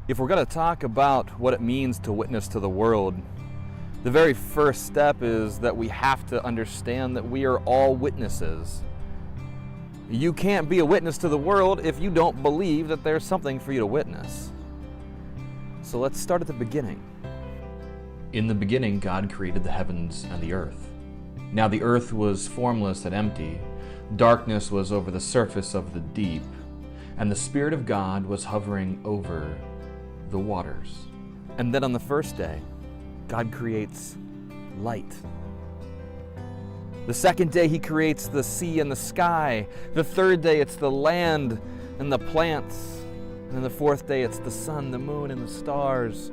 If we're going to talk about what it means to witness to the world, the very first step is that we have to understand that we are all witnesses. You can't be a witness to the world if you don't believe that there's something for you to witness. So let's start at the beginning. In the beginning, God created the heavens and the earth. Now the earth was formless and empty. Darkness was over the surface of the deep, and the Spirit of God was hovering over the waters. And then on the first day, God creates light. The second day, He creates the sea and the sky. The third day, it's the land and the plants. And the fourth day, it's the sun, the moon, and the stars.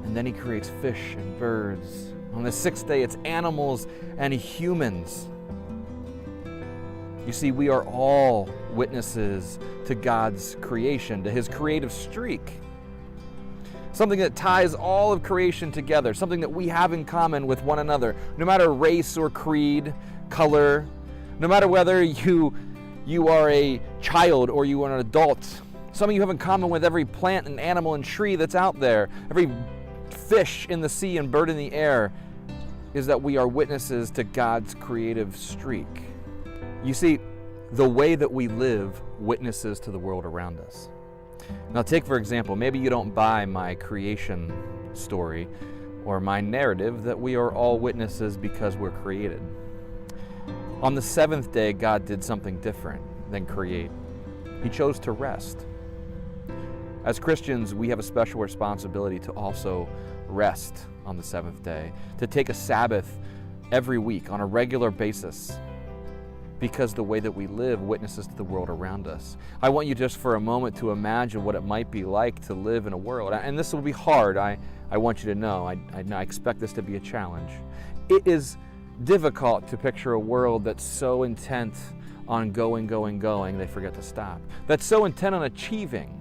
And then He creates fish and birds. On the sixth day, it's animals and humans. You see, we are all witnesses to God's creation, to His creative streak. Something that ties all of creation together, something that we have in common with one another, no matter race or creed, color, no matter whether you are a child or you are an adult. Something you have in common with every plant and animal and tree that's out there, every fish in the sea and bird in the air, is that we are witnesses to God's creative streak. You see, the way that we live witnesses to the world around us. Now take, for example, maybe you don't buy my creation story or my narrative that we are all witnesses because we're created. On the seventh day, God did something different than create. He chose to rest. As Christians, we have a special responsibility to also rest on the seventh day, to take a Sabbath every week on a regular basis, because the way that we live witnesses to the world around us. I want you just for a moment to imagine what it might be like to live in a world, and this will be hard, I want you to know, I expect this to be a challenge. It is difficult to picture a world that's so intent on going, they forget to stop. That's so intent on achieving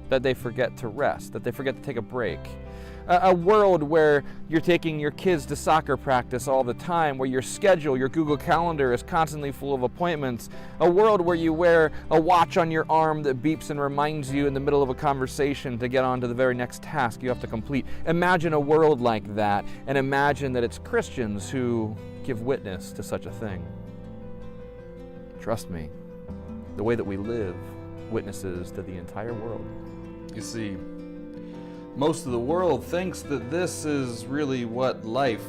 that they forget to rest, that they forget to take a break. A world where you're taking your kids to soccer practice all the time, where your schedule, your Google Calendar is constantly full of appointments. A world where you wear a watch on your arm that beeps and reminds you in the middle of a conversation to get on to the very next task you have to complete. Imagine a world like that, and imagine that it's Christians who give witness to such a thing. Trust me, the way that we live witnesses to the entire world. You see, most of the world thinks that this is really what life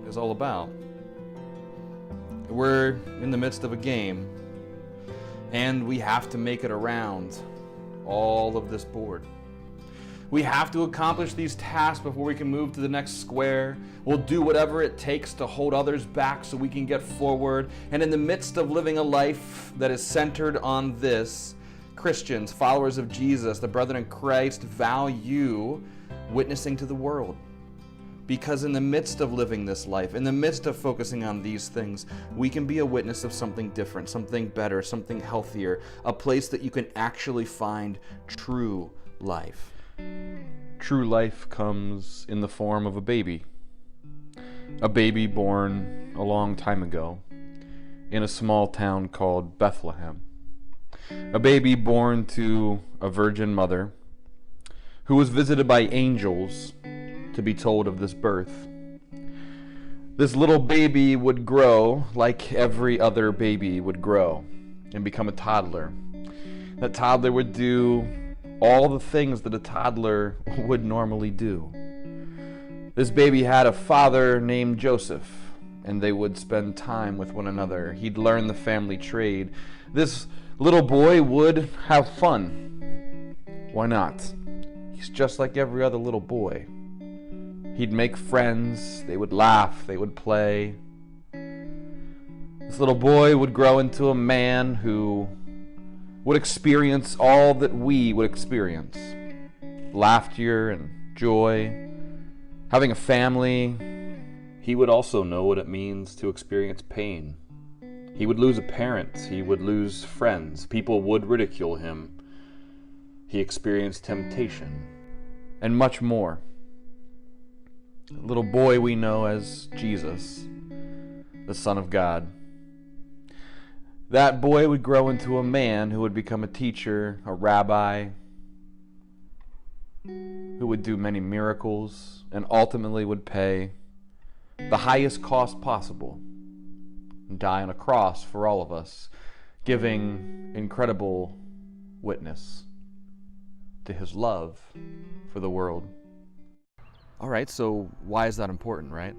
is all about. We're in the midst of a game, and we have to make it around all of this board. We have to accomplish these tasks before we can move to the next square. We'll do whatever it takes to hold others back so we can get forward. And in the midst of living a life that is centered on this, Christians, followers of Jesus, the brethren in Christ, value witnessing to the world. Because in the midst of living this life, in the midst of focusing on these things, we can be a witness of something different, something better, something healthier, a place that you can actually find true life. True life comes in the form of a baby born a long time ago in a small town called Bethlehem. A baby born to a virgin mother who was visited by angels to be told of this birth. This little baby would grow like every other baby would grow and become a toddler. That toddler would do all the things that a toddler would normally do. This baby had a father named Joseph, and they would spend time with one another. He'd learn the family trade. This little boy would have fun. Why not? He's just like every other little boy. He'd make friends, they would laugh, they would play. This little boy would grow into a man who would experience all that we would experience. Laughter and joy, having a family. He would also know what it means to experience pain. He would lose a parent, he would lose friends, people would ridicule him. He experienced temptation, and much more. A little boy we know as Jesus, the Son of God. That boy would grow into a man who would become a teacher, a rabbi, who would do many miracles and ultimately would pay the highest cost possible and die on a cross for all of us, giving incredible witness to his love for the world. All right, so why is that important, right?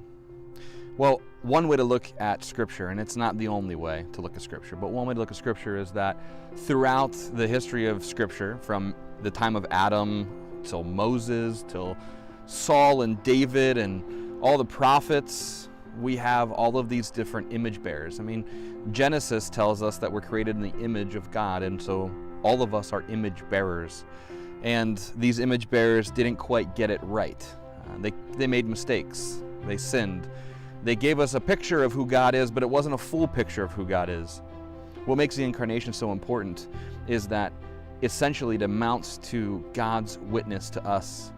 Well, one way to look at Scripture, and it's not the only way to look at Scripture, but one way to look at Scripture is that throughout the history of Scripture, from the time of Adam till Moses, till Saul and David and all the prophets, we have all of these different image bearers. I mean, Genesis tells us that we're created in the image of God, and so all of us are image bearers. And these image bearers didn't quite get it right. They made mistakes. They sinned. They gave us a picture of who God is, but it wasn't a full picture of who God is. What makes the incarnation so important is that essentially it amounts to God's witness to us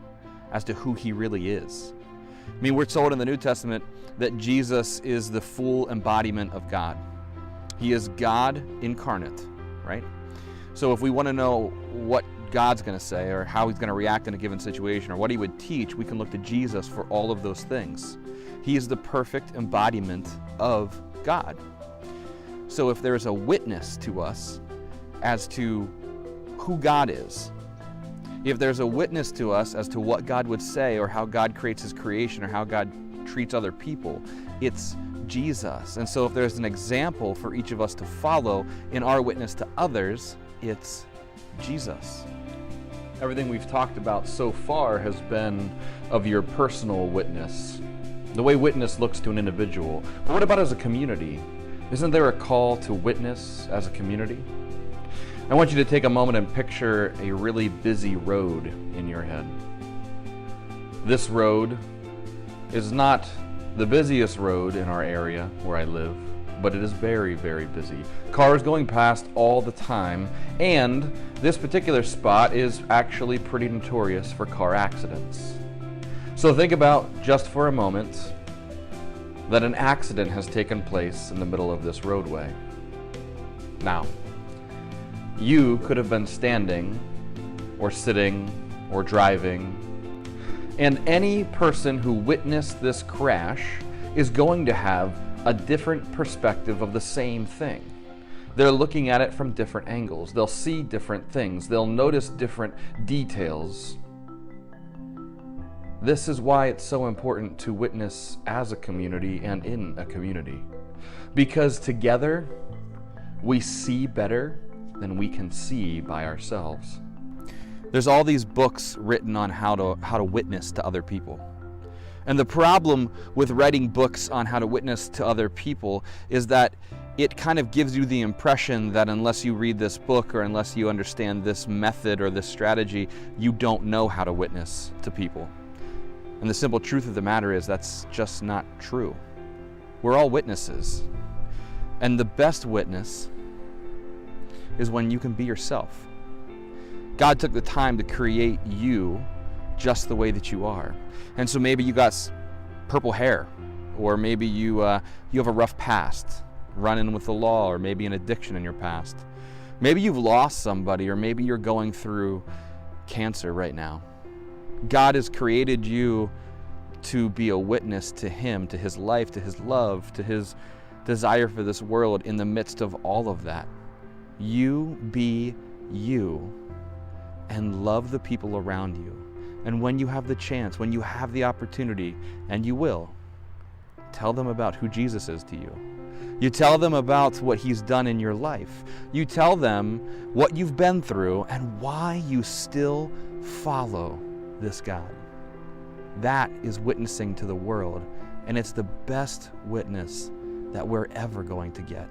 as to who he really is. I mean, we're told in the New Testament that Jesus is the full embodiment of God. He is God incarnate, right? So if we want to know what God's going to say or how he's going to react in a given situation or what he would teach, we can look to Jesus for all of those things. He is the perfect embodiment of God. So if there is a witness to us as to who God is, if there's a witness to us as to what God would say or how God creates his creation or how God treats other people, it's Jesus. And so if there's an example for each of us to follow in our witness to others, it's Jesus. Everything we've talked about so far has been of your personal witness, the way witness looks to an individual. But what about as a community? Isn't there a call to witness as a community? I want you to take a moment and picture a really busy road in your head. This road is not the busiest road in our area where I live, but it is very, very busy. Cars going past all the time, and this particular spot is actually pretty notorious for car accidents. So think about, just for a moment, that an accident has taken place in the middle of this roadway. Now, you could have been standing, or sitting, or driving, and any person who witnessed this crash is going to have a different perspective of the same thing. They're looking at it from different angles. They'll see different things. They'll notice different details. This is why it's so important to witness as a community and in a community. Because together, we see better than we can see by ourselves. There's all these books written on how to witness to other people. And the problem with writing books on how to witness to other people is that it kind of gives you the impression that unless you read this book or unless you understand this method or this strategy, you don't know how to witness to people. And the simple truth of the matter is that's just not true. We're all witnesses. And the best witness is when you can be yourself. God took the time to create you just the way that you are. And so maybe you got purple hair, or maybe you have a rough past, run-in with the law, or maybe an addiction in your past. Maybe you've lost somebody, or maybe you're going through cancer right now. God has created you to be a witness to him, to his life, to his love, to his desire for this world in the midst of all of that. You be you and love the people around you. And when you have the chance, when you have the opportunity, and you will, tell them about who Jesus is to you. You tell them about what he's done in your life. You tell them what you've been through and why you still follow this God. That is witnessing to the world, and it's the best witness that we're ever going to get.